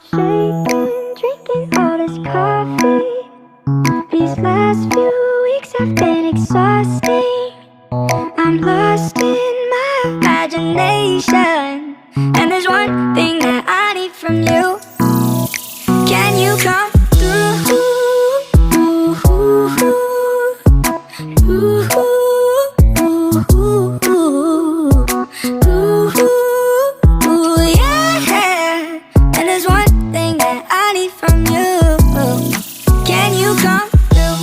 shaking, drinking all this coffee. These last few weeks have been exhausting. I'm lost in my imagination, and there's one thing that I need from you. Can you come through? Yeah. And there's one thing that I need from you. Can you come through?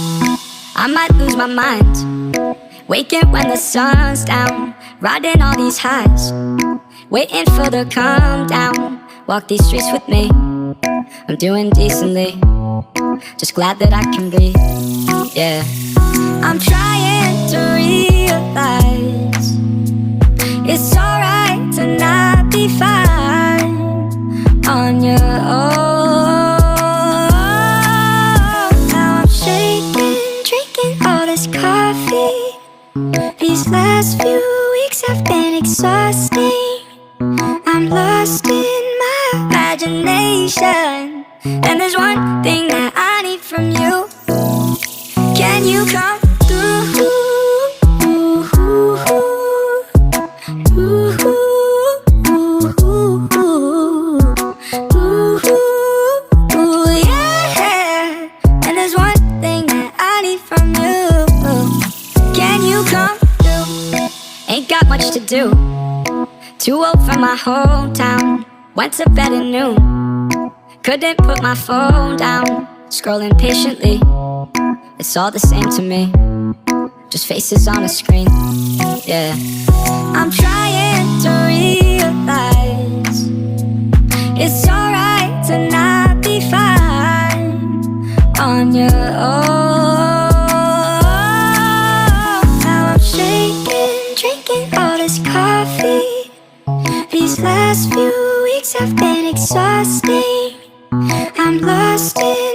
I might lose my mind, waking when the sun's down, riding all these highs, waiting for the calm down. Walk these streets with me, I'm doing decently, just glad that I can breathe. Yeah, I'm trying to realize it's alright to not be fine on your own. Now I'm shaking, drinking all this coffee. These last few weeks have been exhausting. I'm lost in my imagination, and there's one thing that I need from you. Can you come through? Yeah. And there's one thing that I need from you. Can you come through? Ain't got much to do, too old for my hometown. Went to bed at noon, couldn't put my phone down. Scrolling patiently, it's all the same to me, just faces on a screen. Yeah, I'm trying to realize it's alright to not be fine on your own. Now I'm shaking, drinking all this coffee. These last few weeks have been exhausting. I'm lost in